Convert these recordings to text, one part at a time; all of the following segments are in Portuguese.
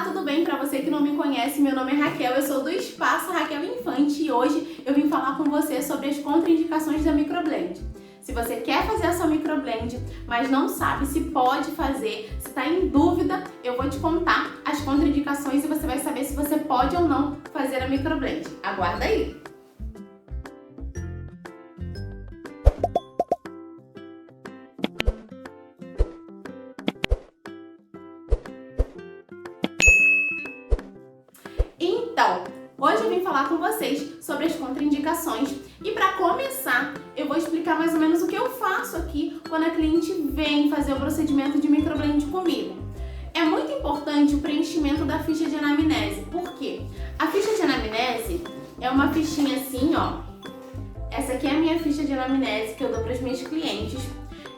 tudo bem? Para você que não me conhece, meu nome é Raquel, eu sou do Espaço Raquel Infante e hoje eu vim falar com você sobre as contraindicações da microblend. Se você quer fazer a sua microblend, mas não sabe se pode fazer, se está em dúvida, eu vou te contar as contraindicações e você vai saber se você pode ou não fazer a microblend. Aguarda aí! Então, hoje eu vim falar com vocês sobre as contraindicações e para começar, eu vou explicar mais ou menos o que eu faço aqui quando a cliente vem fazer o procedimento de microblend comigo. É muito importante o preenchimento da ficha de anamnese. Por quê? A ficha de anamnese é uma fichinha assim, ó. Essa aqui é a minha ficha de anamnese que eu dou para as minhas clientes.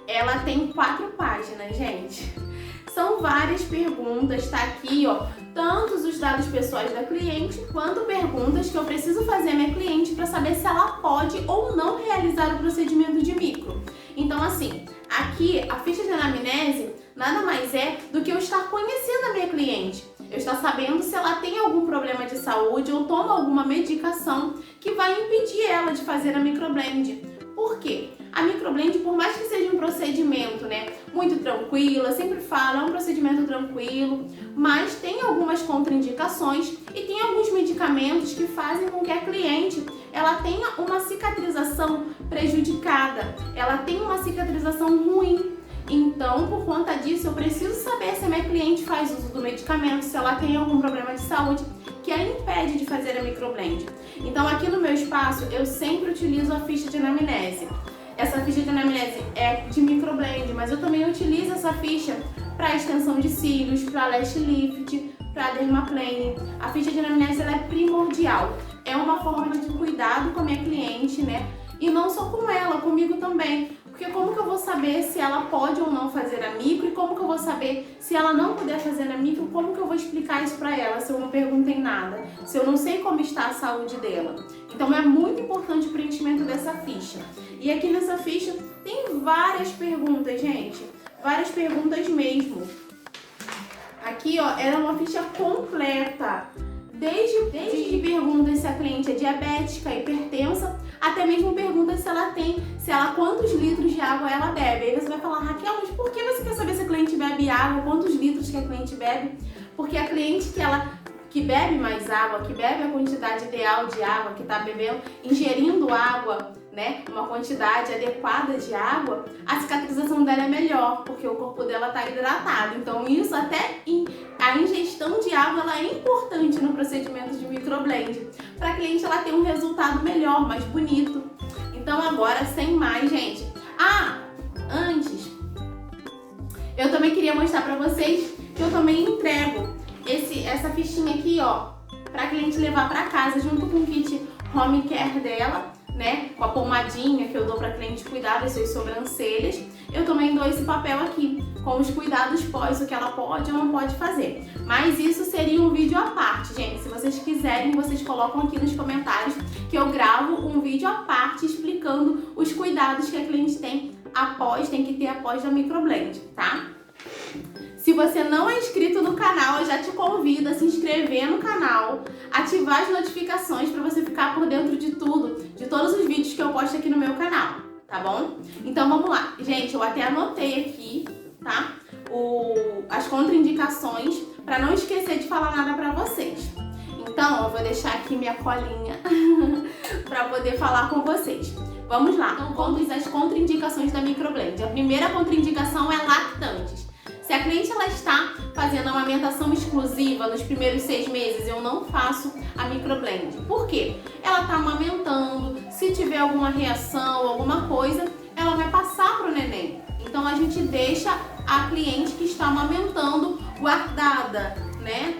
Ela tem 4 páginas, gente. São várias perguntas, tá aqui, ó, tantos os dados pessoais da cliente, quanto perguntas que eu preciso fazer à minha cliente para saber se ela pode ou não realizar o procedimento de micro. Então, assim, aqui a ficha de anamnese nada mais é do que eu estar conhecendo a minha cliente. Eu estar sabendo se ela tem algum problema de saúde ou toma alguma medicação que vai impedir ela de fazer a microblend. Por quê? A microblend, por mais que seja um procedimento, muito tranquilo, eu sempre falo, é um procedimento tranquilo, mas tem algumas contraindicações e tem alguns medicamentos que fazem com que a cliente ela tenha uma cicatrização prejudicada, ela tem uma cicatrização ruim. Então, por conta disso, eu preciso saber se a minha cliente faz uso do medicamento, se ela tem algum problema de saúde que a impede de fazer a microblend. Então, aqui no meu espaço, eu sempre utilizo a ficha de anamnese. Essa ficha de anamnese é de microblend, mas eu também utilizo essa ficha para extensão de cílios, para lash lift, para dermaplane. A ficha de anamnese ela é primordial. É uma forma de cuidado com a minha cliente, E não só com ela, comigo também. Porque como que eu vou saber se ela pode ou não fazer a micro e como que eu vou saber se ela não puder fazer a micro, como que eu vou explicar isso para ela se eu não perguntei nada, se eu não sei como está a saúde dela. Então é muito importante o preenchimento dessa ficha. E aqui nessa ficha tem várias perguntas, gente, várias perguntas mesmo. Aqui, ó, ela é uma ficha completa. Desde perguntas se a cliente é diabética, hipertensa, até mesmo perguntas se ela quantos litros de água ela bebe. Aí você vai falar, Raquel, mas por que você quer saber se a cliente bebe água, quantos litros que a cliente bebe? Porque a cliente que bebe mais água, que bebe a quantidade ideal de água, que está bebendo, ingerindo água, uma quantidade adequada de água, a cicatrização dela é melhor, porque o corpo dela está hidratado. Então isso até a ingestão de água ela é importante no procedimento de microblend, para a cliente ela ter um resultado melhor, mais bonito. Então agora, sem mais, gente. Antes, eu também queria mostrar para vocês que eu também entrego essa fichinha aqui, ó, para a cliente levar para casa junto com o kit home care dela, com a pomadinha que eu dou para a cliente cuidar das suas sobrancelhas. Eu também dou esse papel aqui com os cuidados pós, o que ela pode ou não pode fazer. Mas isso seria um vídeo à parte, gente. Se vocês quiserem, vocês colocam aqui nos comentários que eu gravo um vídeo à parte explicando os cuidados que a cliente tem que ter após a microblend, tá? Se você não é inscrito no canal, eu já te convido a se inscrever no canal, ativar as notificações para você ficar por dentro de tudo, de todos os vídeos que eu posto aqui no meu canal, tá bom? Então vamos lá. Gente, eu até anotei aqui, tá? As contraindicações, para não esquecer de falar nada para vocês. Então, eu vou deixar aqui minha colinha para poder falar com vocês. Vamos lá. Então, vamos às contraindicações da microblend. A primeira contraindicação é lactantes. Se a cliente ela está fazendo amamentação exclusiva nos primeiros 6 meses, eu não faço a microblend. Por quê? Ela está amamentando, se tiver alguma reação, alguma coisa, ela vai passar para o neném. Então a gente deixa a cliente que está amamentando guardada,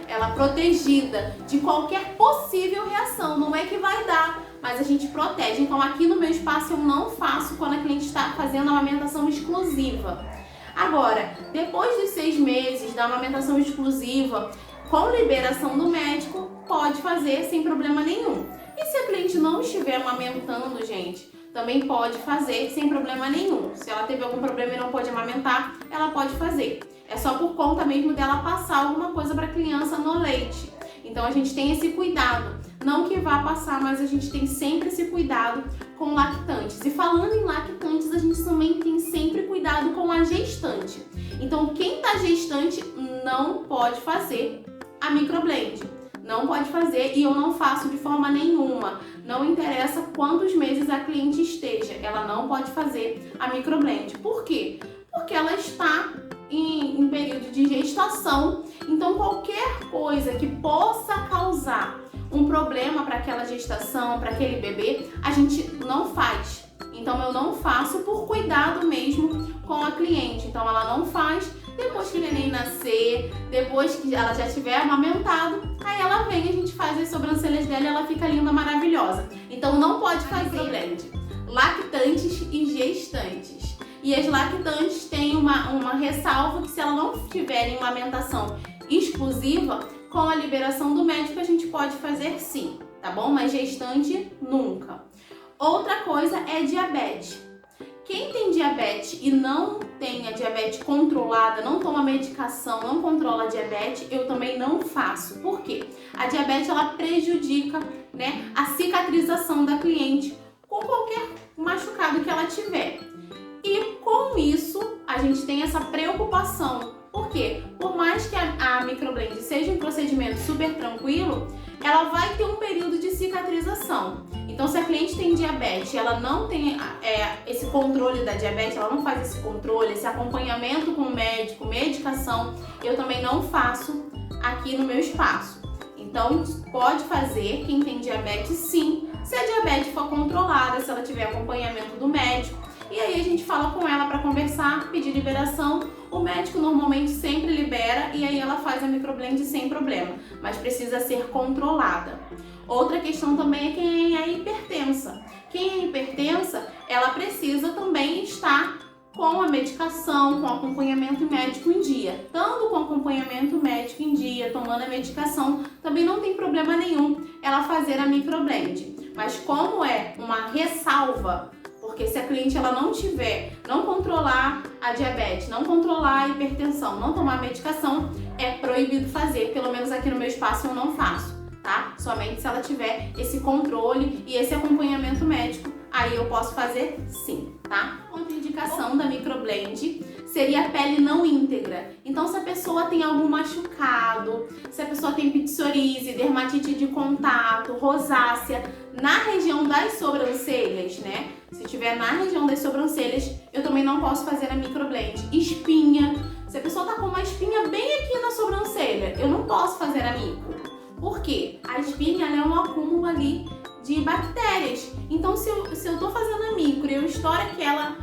ela protegida de qualquer possível reação. Não é que vai dar, mas a gente protege. Então aqui no meu espaço eu não faço quando a cliente está fazendo amamentação exclusiva. Agora, depois dos 6 meses da amamentação exclusiva, com liberação do médico, pode fazer sem problema nenhum. E se a cliente não estiver amamentando, gente, também pode fazer sem problema nenhum. Se ela teve algum problema e não pode amamentar, ela pode fazer. É só por conta mesmo dela passar alguma coisa para a criança no leite. Então a gente tem esse cuidado. Não que vá passar, mas a gente tem sempre esse cuidado com lactantes. E falando em lactantes, a gente também tem sempre cuidado com a gestante. Então quem está gestante não pode fazer a microblend. Não pode fazer, e eu não faço de forma nenhuma. Não interessa quantos meses a cliente esteja, ela não pode fazer a microblend. Por quê? Porque ela está em período de gestação, então qualquer coisa que possa causar um problema para aquela gestação, para aquele bebê, a gente não faz. Então eu não faço por cuidado mesmo com a cliente. Então ela não faz. Depois que o neném nascer, depois que ela já tiver amamentado, aí ela vem, a gente faz as sobrancelhas dela e ela fica linda, maravilhosa. Então não pode fazer blend. Lactantes e gestantes. E as lactantes têm uma ressalva que se ela não tiver em uma amamentação exclusiva, com a liberação do médico a gente pode fazer sim, tá bom? Mas gestante, nunca. Outra coisa é diabetes. Quem tem diabetes e não tem a diabetes controlada, não toma medicação, não controla a diabetes, eu também não faço. Por quê? A diabetes ela prejudica, né, a cicatrização da cliente com qualquer machucado que ela tiver. E com isso, a gente tem essa preocupação. Por quê? Por mais que a microblend seja um procedimento super tranquilo, ela vai ter um período de cicatrização. Então, se a cliente tem diabetes, ela não tem esse controle da diabetes, ela não faz esse controle, esse acompanhamento com o médico, medicação, eu também não faço aqui no meu espaço. Então, pode fazer quem tem diabetes sim, se a diabetes for controlada, se ela tiver acompanhamento do médico. E aí a gente fala com ela para conversar, pedir liberação. O médico normalmente sempre libera e aí ela faz a microblend sem problema, mas precisa ser controlada. Outra questão também é quem é hipertensa. Quem é hipertensa, ela precisa também estar com a medicação, com o acompanhamento médico em dia. Estando com o acompanhamento médico em dia, tomando a medicação, também não tem problema nenhum ela fazer a microblend. Mas como é uma ressalva, porque se a cliente ela não controlar a diabetes, não controlar a hipertensão, não tomar medicação, é proibido fazer. Pelo menos aqui no meu espaço eu não faço, tá? Somente se ela tiver esse controle e esse acompanhamento médico, aí eu posso fazer sim, tá? Outra indicação da microblend seria a pele não íntegra. Então, se a pessoa tem algum machucado, se a pessoa tem psoríase, dermatite de contato, rosácea, na região das sobrancelhas, né? Se tiver na região das sobrancelhas, eu também não posso fazer a microblend. Espinha, se a pessoa tá com uma espinha bem aqui na sobrancelha, eu não posso fazer a micro. Por quê? A espinha ela é um acúmulo ali de bactérias. Então, se eu tô fazendo a micro e eu estouro aquela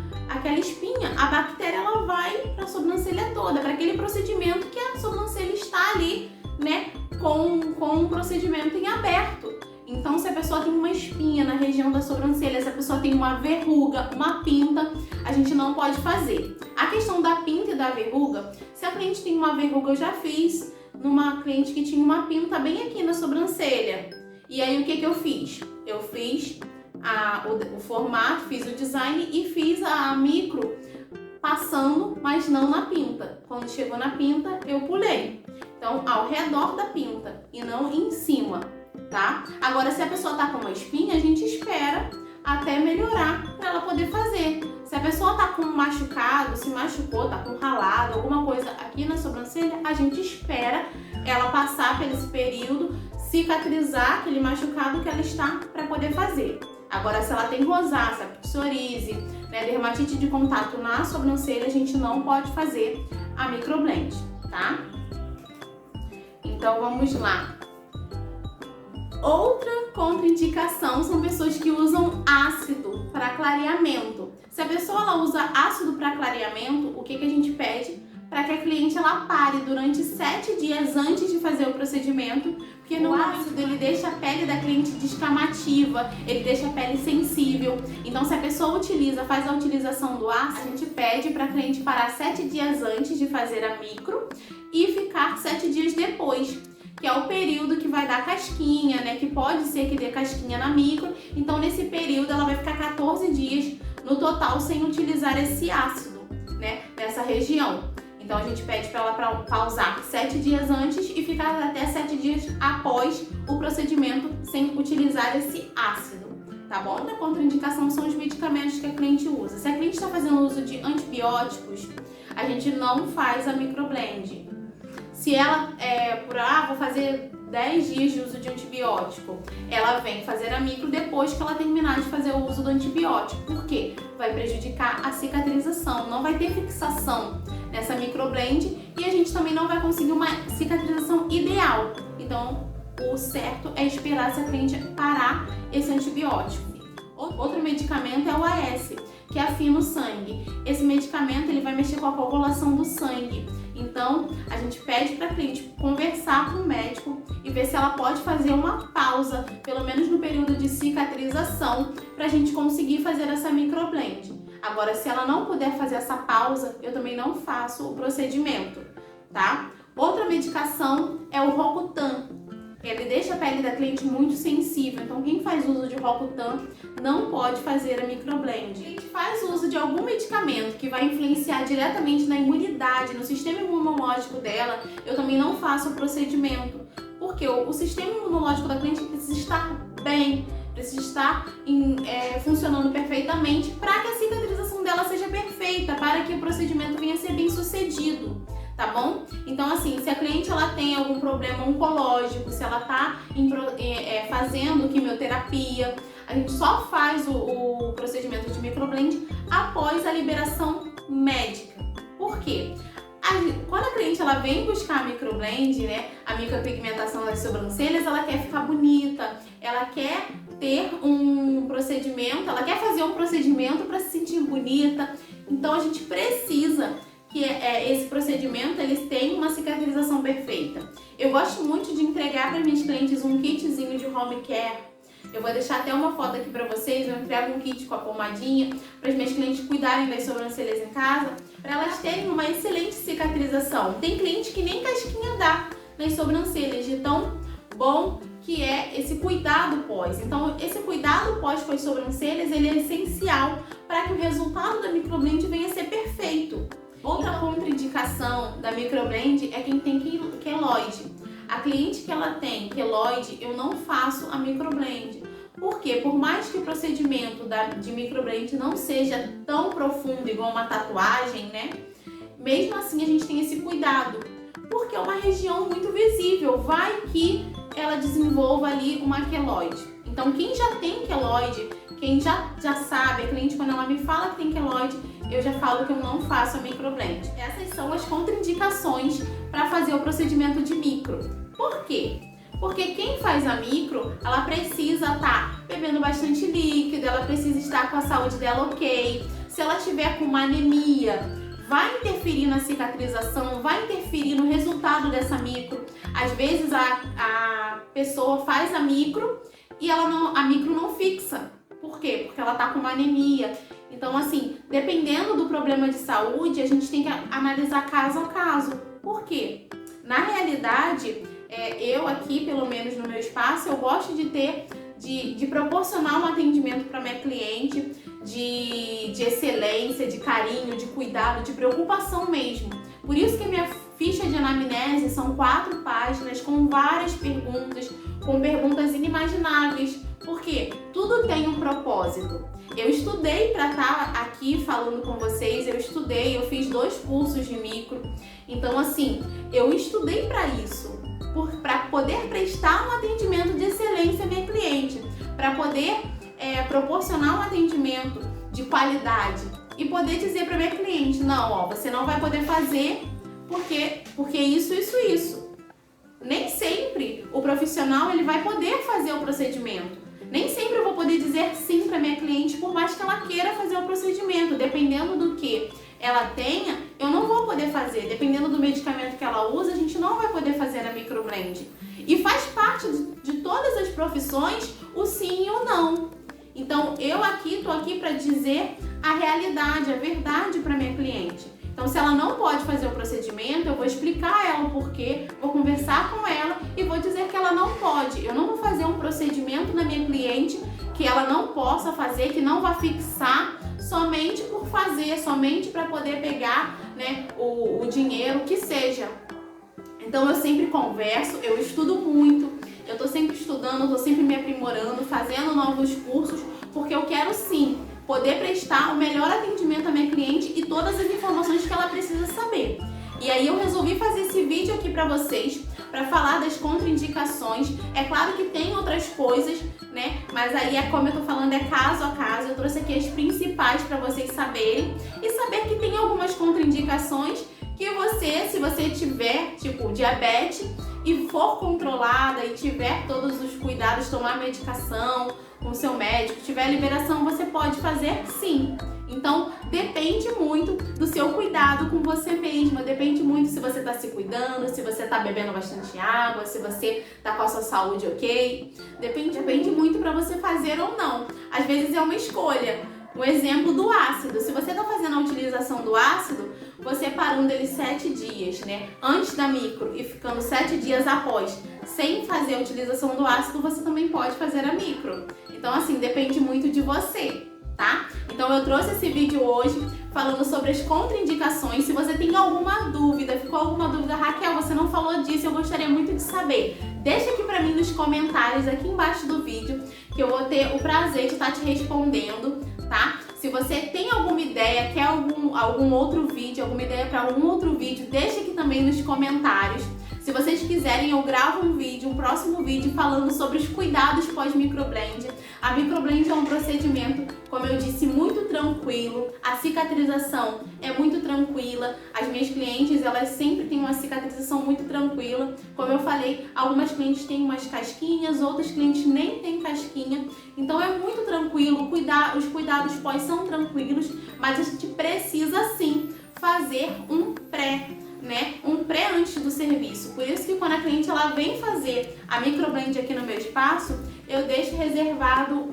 espinha, a bactéria ela vai pra sobrancelha toda, para aquele procedimento que a sobrancelha está ali, né, com um procedimento em aberto. Então, se a pessoa tem uma espinha na região da sobrancelha, se a pessoa tem uma verruga, uma pinta, a gente não pode fazer. A questão da pinta e da verruga, se a cliente tem uma verruga, eu já fiz numa cliente que tinha uma pinta bem aqui na sobrancelha. E aí, o que eu fiz? Eu fiz o formato, fiz o design e fiz a micro passando, mas não na pinta. Quando chegou na pinta, eu pulei. Então, ao redor da pinta e não em cima, tá? Agora, se a pessoa tá com uma espinha, a gente espera até melhorar para ela poder fazer. Se a pessoa tá com um machucado, se machucou, tá com ralado, alguma coisa aqui na sobrancelha, a gente espera ela passar por esse período, cicatrizar aquele machucado que ela está para poder fazer. Agora, se ela tem rosácea, psoríase, né, dermatite de contato na sobrancelha, a gente não pode fazer a microblend, tá? Então, vamos lá. Outra contraindicação são pessoas que usam ácido para clareamento. Se a pessoa ela usa ácido para clareamento, o que a gente pede? Para que a cliente ela pare durante 7 dias antes de fazer o procedimento, porque no ácido ele deixa a pele da cliente descamativa, ele deixa a pele sensível. Então, se a pessoa faz a utilização do ácido, a gente pede para a cliente parar 7 dias antes de fazer a micro e ficar 7 dias depois, que é o período que vai dar casquinha, né? Que pode ser que dê casquinha na micro. Então, nesse período, ela vai ficar 14 dias no total sem utilizar esse ácido, né? Nessa região. Então a gente pede para ela pausar 7 dias antes e ficar até 7 dias após o procedimento sem utilizar esse ácido, tá bom? Outra contraindicação são os medicamentos que a cliente usa. Se a cliente está fazendo uso de antibióticos, a gente não faz a microblend. Se ela vou fazer 10 dias de uso de antibiótico, ela vem fazer a micro depois que ela terminar de fazer o uso do antibiótico. Por quê? Vai prejudicar a cicatrização, não vai ter fixação nessa microblend e a gente também não vai conseguir uma cicatrização ideal. Então, o certo é esperar essa cliente parar esse antibiótico. Outro medicamento é o AS, que afina o sangue. Esse medicamento ele vai mexer com a coagulação do sangue. Então, a gente pede para a cliente conversar com o médico e ver se ela pode fazer uma pausa, pelo menos no período de cicatrização, para a gente conseguir fazer essa microblend. Agora, se ela não puder fazer essa pausa, eu também não faço o procedimento, tá? Outra medicação é o Rocutan. Ele deixa a pele da cliente muito sensível, então quem faz uso de Rocutan não pode fazer a microblend. Se a gente faz uso de algum medicamento que vai influenciar diretamente na imunidade, no sistema imunológico dela, eu também não faço o procedimento, porque o sistema imunológico da cliente precisa estar bem, precisa estar funcionando perfeitamente para que a cicatrização dela seja perfeita, para que o procedimento venha a ser bem sucedido. Tá bom? Então, assim, se a cliente ela tem algum problema oncológico, se ela tá fazendo quimioterapia, a gente só faz o procedimento de microblend após a liberação médica. Por quê? Quando a cliente ela vem buscar a microblend, né, a micropigmentação das sobrancelhas, ela quer ficar bonita, ela quer ter um procedimento, ela quer fazer um procedimento para se sentir bonita. Então, a gente precisa que esse procedimento eles tenham uma cicatrização perfeita. Eu gosto muito de entregar para minhas clientes um kitzinho de home care. Eu vou deixar até uma foto aqui para vocês. Eu entrego um kit com a pomadinha para as minhas clientes cuidarem das sobrancelhas em casa, para elas terem uma excelente cicatrização. Tem cliente que nem casquinha dá nas sobrancelhas, de tão bom que é esse cuidado pós. Então, esse cuidado pós com as sobrancelhas ele é essencial para que o resultado da microblend venha a ser perfeito. Outra contraindicação da microblend é quem tem queloide. A cliente que ela tem queloide, eu não faço a microblend. Por quê? Por mais que o procedimento de microblend não seja tão profundo igual uma tatuagem, né? Mesmo assim a gente tem esse cuidado, porque é uma região muito visível, vai que ela desenvolva ali uma queloide. Então quem já tem queloide, quem já sabe, a cliente quando ela me fala que tem queloide, eu já falo que eu não faço a microblend. Essas são as contraindicações para fazer o procedimento de micro. Por quê? Porque quem faz a micro, ela precisa estar bebendo bastante líquido, ela precisa estar com a saúde dela ok. Se ela tiver com uma anemia, vai interferir na cicatrização, vai interferir no resultado dessa micro. Às vezes a pessoa faz a micro e a micro não fixa. Por quê? Porque ela tá com uma anemia. Então, assim, dependendo do problema de saúde, a gente tem que analisar caso a caso. Por quê? Na realidade, eu aqui, pelo menos no meu espaço, eu gosto de proporcionar um atendimento para minha cliente de excelência, de carinho, de cuidado, de preocupação mesmo. Por isso que a minha ficha de anamnese são 4 páginas com várias perguntas, com perguntas inimagináveis, porque tudo tem um propósito. Eu estudei para estar aqui falando com vocês, eu fiz 2 cursos de micro, então assim, eu estudei para isso, para poder prestar um atendimento de excelência à minha cliente, para poder proporcionar um atendimento de qualidade e poder dizer para minha cliente, não, você não vai poder fazer porque isso. Nem sempre o profissional ele vai poder fazer o procedimento. Nem sempre eu vou poder dizer sim para minha cliente, por mais que ela queira fazer o procedimento. Dependendo do que ela tenha, eu não vou poder fazer. Dependendo do medicamento que ela usa, a gente não vai poder fazer a microblend. E faz parte de todas as profissões o sim e o não. Então, eu estou aqui para dizer a realidade, a verdade para minha cliente. Então, se ela não pode fazer o procedimento, eu vou explicar a ela o porquê, vou conversar com ela e vou dizer que ela não pode. Eu não vou fazer um procedimento na minha cliente que ela não possa fazer, que não vai fixar somente por fazer, somente para poder pegar né, o dinheiro, que seja. Então eu sempre converso, eu estudo muito, eu tô sempre estudando, tô sempre me aprimorando, fazendo novos cursos, porque eu quero sim poder prestar o melhor atendimento à minha cliente e todas as informações que ela precisa saber. E aí eu resolvi fazer esse vídeo aqui pra vocês, para falar das contraindicações. É claro que tem outras coisas, né? Mas aí, como eu tô falando, é caso a caso. Eu trouxe aqui as principais para vocês saberem e saber que tem algumas contraindicações que você, se você tiver, tipo, diabetes e for controlada e tiver todos os cuidados, tomar medicação com o seu médico, tiver liberação, você pode fazer sim. Então, depende muito do seu cuidado com você mesma, depende muito se você está se cuidando, se você está bebendo bastante água, se você está com a sua saúde ok. Depende muito para você fazer ou não. Às vezes é uma escolha. Um exemplo do ácido. Se você está fazendo a utilização do ácido, você parando ele 7 dias, né? Antes da micro e ficando 7 dias após, sem fazer a utilização do ácido, você também pode fazer a micro. Então, assim, depende muito de você, tá? Então eu trouxe esse vídeo hoje falando sobre as contraindicações. Se você tem alguma dúvida, ficou alguma dúvida, Raquel, você não falou disso, eu gostaria muito de saber. Deixa aqui pra mim nos comentários, aqui embaixo do vídeo, que eu vou ter o prazer de estar te respondendo, tá? Se você tem alguma ideia, quer algum outro vídeo, alguma ideia para algum outro vídeo, deixa aqui também nos comentários. Se vocês quiserem, eu gravo um próximo vídeo falando sobre os cuidados pós-microblend. A microblend é um procedimento, como eu disse, muito tranquilo. A cicatrização é muito tranquila. As minhas clientes, elas sempre têm uma cicatrização muito tranquila. Como eu falei, algumas clientes têm umas casquinhas, outras clientes nem têm casquinha. Então é muito tranquilo, os cuidados pós são tranquilos, mas a gente precisa sim fazer um pré, né? Um pré antes do serviço. Por isso que quando a cliente ela vem fazer a microblend aqui no meu espaço, eu deixo reservado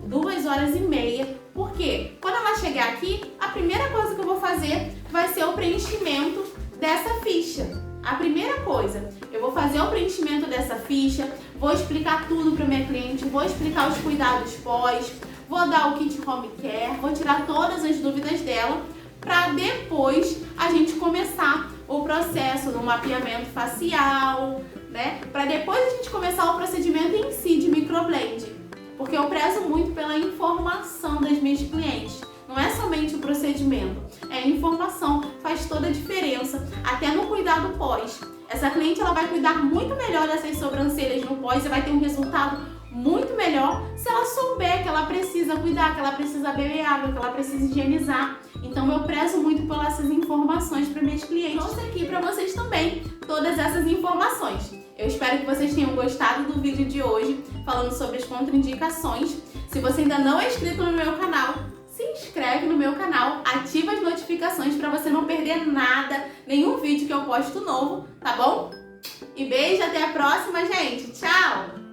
2h30. Por quê? Quando ela chegar aqui, a primeira coisa que eu vou fazer vai ser o preenchimento dessa ficha. A primeira coisa, eu vou fazer o preenchimento dessa ficha, vou explicar tudo para minha cliente, vou explicar os cuidados pós, vou dar o kit home care, vou tirar todas as dúvidas dela, para depois a gente começar o processo do mapeamento facial, né? Para depois a gente começar o procedimento em si de microblend. Porque eu prezo muito pela informação das minhas clientes. Não é somente o procedimento, é a informação, faz toda a diferença, até no cuidado pós. Essa cliente ela vai cuidar muito melhor dessas sobrancelhas no pós e vai ter um resultado muito melhor se ela souber que ela precisa cuidar, que ela precisa beber água, que ela precisa higienizar. Então eu prezo muito por essas informações para minhas clientes. Trouxe aqui para vocês também todas essas informações. Eu espero que vocês tenham gostado do vídeo de hoje, falando sobre as contraindicações. Se você ainda não é inscrito no meu canal, se inscreve no meu canal, ativa as notificações para você não perder nada, nenhum vídeo que eu posto novo, tá bom? E beijo, até a próxima, gente. Tchau!